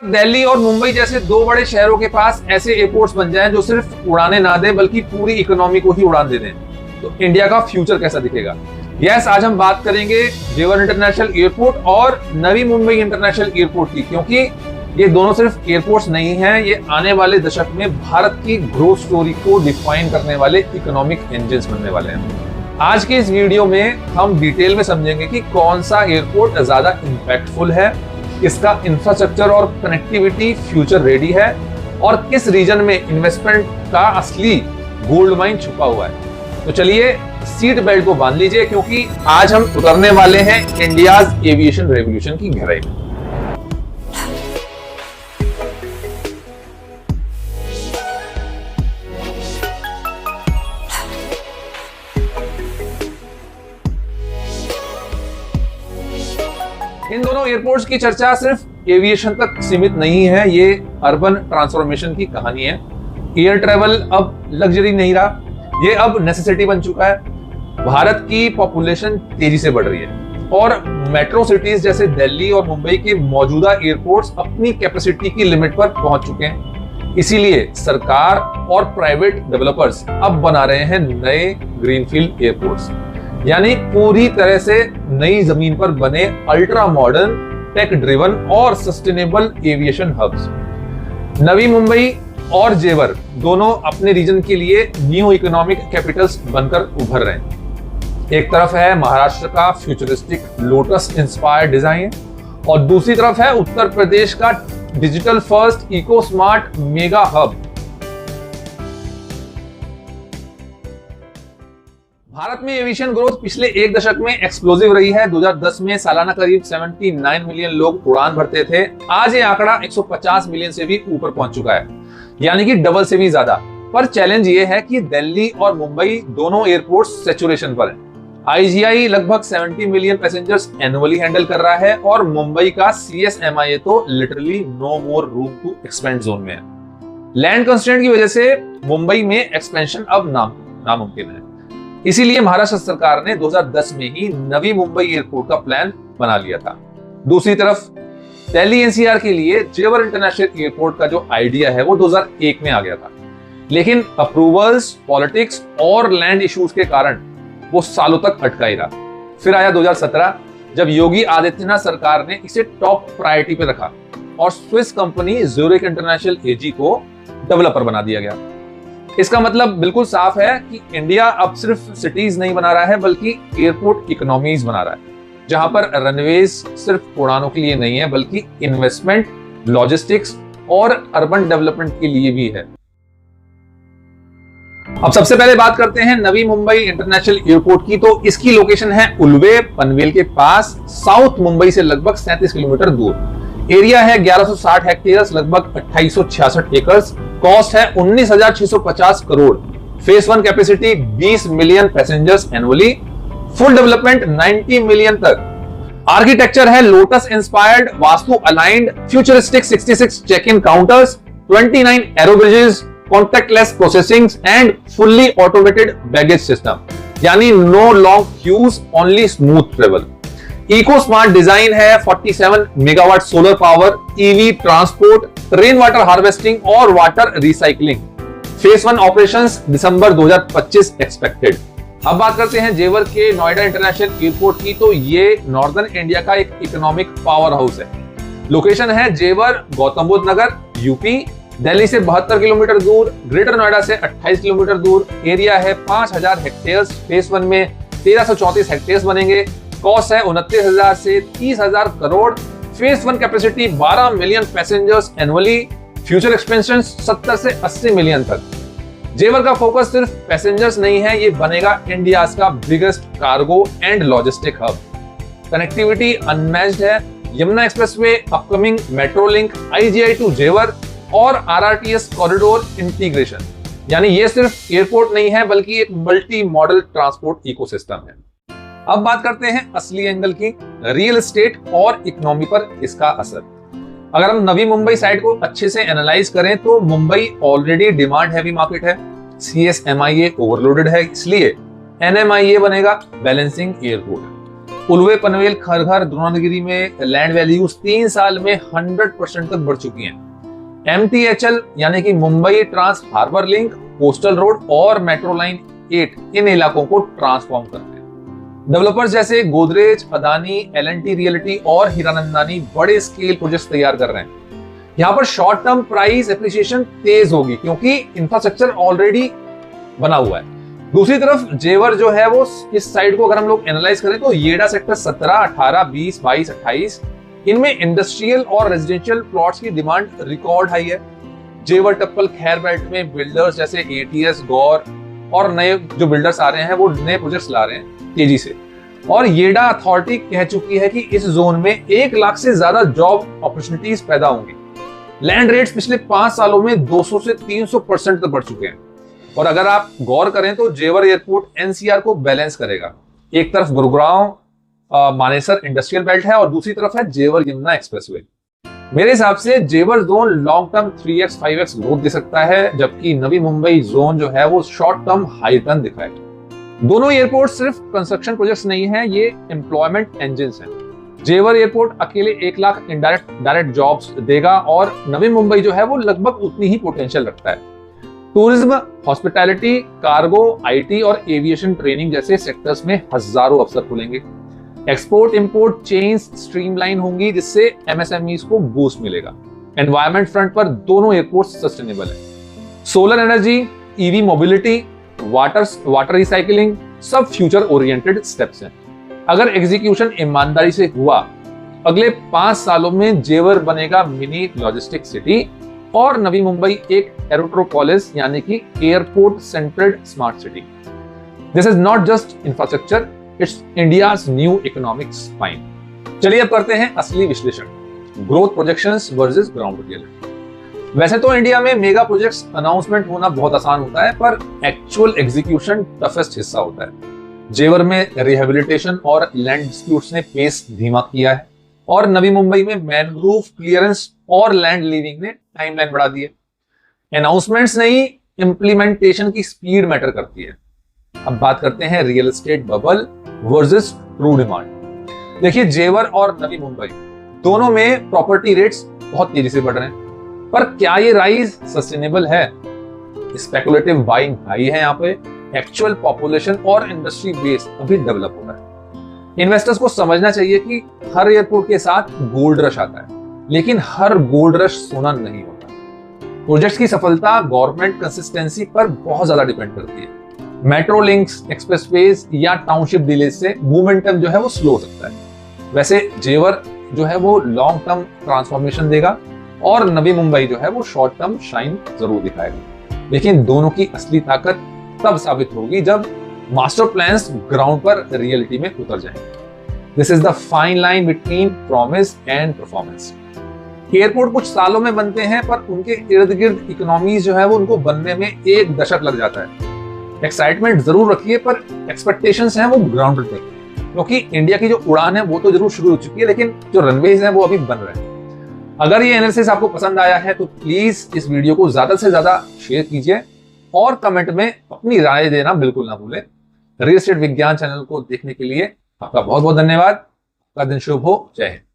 दिल्ली और मुंबई जैसे दो बड़े शहरों के पास ऐसे एयरपोर्ट्स बन जाएं जो सिर्फ उड़ाने ना दें बल्कि पूरी इकोनॉमी को ही उड़ान दे दें, तो इंडिया का फ्यूचर कैसा दिखेगा। यस, आज हम बात करेंगे जेवर इंटरनेशनल एयरपोर्ट और नवी मुंबई इंटरनेशनल एयरपोर्ट की, क्योंकि ये दोनों सिर्फ एयरपोर्ट्स नहीं हैं, ये आने वाले दशक में भारत की ग्रोथ स्टोरी को डिफाइन करने वाले इकोनॉमिक इंजन्स बनने वाले हैं। आज के इस वीडियो में हम डिटेल में समझेंगे कि कौन सा एयरपोर्ट ज्यादा इंपैक्टफुल है, इसका इंफ्रास्ट्रक्चर और कनेक्टिविटी फ्यूचर रेडी है और किस रीजन में इन्वेस्टमेंट का असली गोल्ड माइन छुपा हुआ है। तो चलिए सीट बेल्ट को बांध लीजिए, क्योंकि आज हम उतरने वाले हैं इंडियाज एविएशन रेवोल्यूशन की गहराई में। इन दोनों एयरपोर्ट्स की चर्चा सिर्फ एविएशन तक सीमित नहीं है, ये अर्बन ट्रांसफॉर्मेशन की कहानी है। एयर ट्रैवल अब लग्जरी नहीं रहा, ये अब नेसेसिटी बन चुका है। भारत की पॉपुलेशन तेजी से बढ़ रही है और मेट्रो सिटीज जैसे दिल्ली और मुंबई के मौजूदा एयरपोर्ट्स अपनी कैपेसिटी की लिमिट पर पहुंच चुके हैं। इसीलिए सरकार और प्राइवेट डेवलपर्स अब बना रहे हैं नए ग्रीनफील्ड एयरपोर्ट्स, यानी पूरी तरह से नई जमीन पर बने अल्ट्रा मॉडर्न, टेक ड्रिवन और sustainable aviation hubs. Navi Mumbai और जेवर दोनों अपने रीजन के लिए न्यू इकोनॉमिक कैपिटल्स बनकर उभर रहे हैं। एक तरफ है महाराष्ट्र का फ्यूचरिस्टिक लोटस इंस्पायर्ड डिजाइन और दूसरी तरफ है उत्तर प्रदेश का digital first eco smart mega hub. Bharat में एविएशन ग्रोथ पिछले एक दशक में एक्सप्लोसिव रही है। 2010 में सालाना करीब 79 मिलियन लोग उड़ान भरते थे, आज ये आंकड़ा 150 मिलियन से भी ऊपर पहुंच चुका है, यानी कि डबल से भी ज्यादा। पर चैलेंज ये है कि दिल्ली और मुंबई दोनों एयरपोर्ट्स सैचुरेशन पर हैं। आईजीआई लगभग 70 मिलियन पैसेंजर्स एनुअली हैंडल कर रहा है और मुंबई का सीएसएमआई तो literally no more room to expand zone में है। लैंड कंस्ट्रेंट की वजह से मुंबई में एक्सपेंशन अब नामुमकिन है। इसीलिए महाराष्ट्र सरकार ने 2010 में ही नवी मुंबई एयरपोर्ट का प्लान बना लिया था। दूसरी तरफ दिल्ली एनसीआर के लिए जेवर इंटरनेशनल एयरपोर्ट का जो आइडिया है वो 2001 में आ गया था, लेकिन अप्रूवल्स, पॉलिटिक्स और लैंड इश्यूज के कारण वो सालों तक अटका ही रहा। फिर आया 2017, जब योगी आदित्यनाथ सरकार ने इसे टॉप प्रायोरिटी पे रखा और स्विस कंपनी ज्यूरिक इंटरनेशनल एजी को डेवलपर बना दिया गया। इसका मतलब बिल्कुल साफ है कि इंडिया अब सिर्फ सिटीज नहीं बना रहा है बल्कि एयरपोर्ट इकोनॉमीज बना रहा है, जहां पर रनवेज सिर्फ उड़ानों के लिए नहीं है बल्कि इन्वेस्टमेंट, लॉजिस्टिक्स और अर्बन डेवलपमेंट के लिए भी है। अब सबसे पहले बात करते हैं नवी मुंबई इंटरनेशनल एयरपोर्ट की। तो इसकी लोकेशन है उल्वे, पनवेल के पास, साउथ मुंबई से लगभग 37 किलोमीटर दूर। एरिया है 1160 हेक्टेयर्स, लगभग 2866 एकर्स। कॉस्ट है 19,650 crore. Phase 1 capacity 20 million passengers annually. Full development 90 million तक। आर्किटेक्चर है lotus inspired, vastu aligned, futuristic 66 check in counters, 29 aero bridges, contactless processing and fully automated baggage system, यानी no long queues, only smooth travel. Eco smart design है, 47 megawatt solar power, EV transport, rain water harvesting और water recycling. Phase 1 operations December 2025 expected. अब बात करते हैं जेवर के Noida international airport की। तो ये नॉर्दर्न इंडिया का एक इकोनॉमिक पावर हाउस है। लोकेशन है जेवर, गौतम बुद्ध नगर, यूपी। दिल्ली से 72 किलोमीटर दूर, ग्रेटर नोएडा से 28 किलोमीटर दूर। एरिया है 5000 हेक्टेयर्स। फेज 1 में 1334 हेक्टेयर्स बनेंगे। कॉस्ट है 29,000 से 30,000 crore. Phase 1 capacity 12 million passengers annually. Future expansion 70 से 80 मिलियन तक। जेवर का फोकस सिर्फ पैसेंजर्स नहीं है, ये बनेगा इंडिया का biggest cargo and logistic hub. Connectivity unmatched है। Yamuna expressway, upcoming metro link, IGI to Jewar और आरआरटीएस कॉरिडोर इंटीग्रेशन, यानी ये सिर्फ एयरपोर्ट नहीं है बल्कि एक मल्टी मॉडल ट्रांसपोर्ट इकोसिस्टम है। अब बात करते हैं असली एंगल की, रियल एस्टेट और इकोनॉमी पर इसका असर। अगर हम नवी मुंबई साइड को अच्छे से एनालाइज करें तो Mumbai already demand heavy market है, सीएसएमआईए ओवरलोडेड है, इसलिए एनएमआईए बनेगा बैलेंसिंग एयरपोर्ट। उलवे पनवेल खरघर द्रोणागिरी में लैंड वैल्यूज 3 साल में 100% तक बढ़ चुकी हैं। MTHL यानी कि Mumbai trans harbour link, coastal road और मेट्रो लाइन 8 इन इलाकों को ट्रांसफॉर्म करते हैं। डेवलपर्स जैसे गोदरेज, अदानी, L&T रियल्टी और हीरानंदानी बड़े स्केल प्रोजेक्ट्स तैयार कर रहे हैं। यहाँ पर शॉर्ट टर्म प्राइस एप्रिसिएशन तेज होगी क्योंकि इंफ्रास्ट्रक्चर ऑलरेडी बना हुआ है। दूसरी तरफ जेवर जो है वो इस साइड को अगर हम लोग एनालाइज करें तो येडा सेक्टर 17, 18, 20, 22, 28 इनमें इंडस्ट्रियल और रेजिडेंशियल प्लॉट्स की डिमांड रिकॉर्ड हाई है। जेवर टप्पल खैर बेल्ट में बिल्डर्स जैसे ATS, गौर और नए जो बिल्डर्स आ रहे हैं वो नए प्रोजेक्ट्स ला रहे हैं तेजी से। और येडा अथॉरिटी कह चुकी है कि इस जोन में 1 लाख से ज्यादा जॉब अपॉर्चुनिटीज पैदा होंगी। लैंड रेट्स पिछले 5 सालों में 200 से 300% तक बढ़ चुके हैं। और अगर आप गौर करें तो जेवर एयरपोर्ट NCR को बैलेंस करेगा। एक तरफ गुरुग्राम मानेसर इंडस्ट्रियल बेल्ट है और दूसरी तरफ है जेवर यमुना एक्सप्रेसवे। मेरे हिसाब से Jewar zone long term 3x 5x growth दे सकता है, जबकि नवी मुंबई जोन जो है वो शॉर्ट टर्म हाई रिटर्न दिखाएगा। दोनों एयरपोर्ट सिर्फ कंस्ट्रक्शन प्रोजेक्ट्स नहीं है, ये एम्प्लॉयमेंट इंजन्स हैं। जेवर एयरपोर्ट अकेले 1 लाख डायरेक्ट जॉब्स देगा और नवी मुंबई जो है वो लगभग उतनी ही पोटेंशियल रखता है। टूरिज्म, हॉस्पिटैलिटी, कार्गो, IT और एविएशन ट्रेनिंग जैसे सेक्टर्स में हजारों अवसर खुलेंगे। एक्सपोर्ट इंपोर्ट चेन्स स्ट्रीमलाइन होंगी जिससे MSMEs को बूस्ट मिलेगा। एनवायरमेंट फ्रंट पर दोनों एयरपोर्ट सस्टेनेबल है। Solar energy, EV mobility, water recycling सब फ्यूचर ओरिएंटेड स्टेप्स हैं। अगर एग्जीक्यूशन ईमानदारी से हुआ, अगले 5 सालों में जेवर बनेगा मिनी लॉजिस्टिक सिटी और नवी मुंबई एक एरोट्रोपोलिस यानी कि airport centred smart city. This is not just infrastructure, it's India's new economic spine. चलिए अब करते हैं असली विश्लेषण, growth projections versus ground reality. वैसे तो इंडिया में मेगा प्रोजेक्ट्स अनाउंसमेंट होना बहुत आसान होता है, पर एक्चुअल एग्जीक्यूशन टफेस्ट हिस्सा होता है। जेवर में रिहेबिलिटेशन और लैंड डिस्प्यूट्स ने पेस धीमा किया है और नवी मुंबई में मैनग्रोव क्लियरेंस और लैंड लीविंग ने टाइमलाइन बढ़ा दी है। अनाउंसमेंट्स नहीं, इंप्लीमेंटेशन की स्पीड मैटर करती है। अब बात करते हैं real estate bubble versus true demand. देखिए, जेवर और नवी मुंबई दोनों में प्रॉपर्टी रेट्स बहुत तेजी से बढ़ रहे हैं, पर क्या ये राइज सस्टेनेबल है? स्पेकुलेटिव बाइंग हाई है यहाँ पे, एक्चुअल पॉपुलेशन और इंडस्ट्री बेस अभी डेवलप हो रहा है। इन्वेस्टर्स को समझना चाहिए कि हर एयरपोर्ट के साथ गोल्ड रश आता है, लेकिन हर गोल्ड रश सोना नहीं होता। प्रोजेक्ट्स की सफलता गवर्नमेंट कंसिस्टेंसी पर बहुत ज्यादा डिपेंड करती है। मेट्रो लिंक्स, एक्सप्रेसवेज या टाउनशिप डिले से मोमेंटम जो है वो स्लो हो सकता है। वैसे जेवर जो है वो लॉन्ग टर्म ट्रांसफॉर्मेशन देगा और नवी मुंबई जो है वो शॉर्ट टर्म शाइन जरूर दिखाएगा। लेकिन दोनों की असली ताकत तब साबित होगी जब मास्टर प्लान्स ग्राउंड पर रियलिटी में उतर जाएंगे। This is the fine line between promise and performance. Airport कुछ सालों में बनते हैं, पर उनके इर्द गिर्द इकोनॉमीज जो है वो उनको बनने में 1 दशक लग जाता है। एक्साइटमेंट जरूर रखिए, पर एक्सपेक्टेशंस हैं वो ग्राउंड पे, क्योंकि इंडिया की जो उड़ान है वो तो जरूर शुरू हो चुकी है, लेकिन जो रनवेज हैं वो अभी बन रहे हैं। अगर ये एनालिसिस आपको पसंद आया है तो प्लीज इस वीडियो को ज्यादा से ज्यादा शेयर कीजिए और कमेंट में अपनी राय देना बिल्कुल ना भूलें। रियल एस्टेट विज्ञान चैनल को देखने के लिए आपका बहुत बहुत धन्यवाद। आपका दिन शुभ हो। जय हिंद।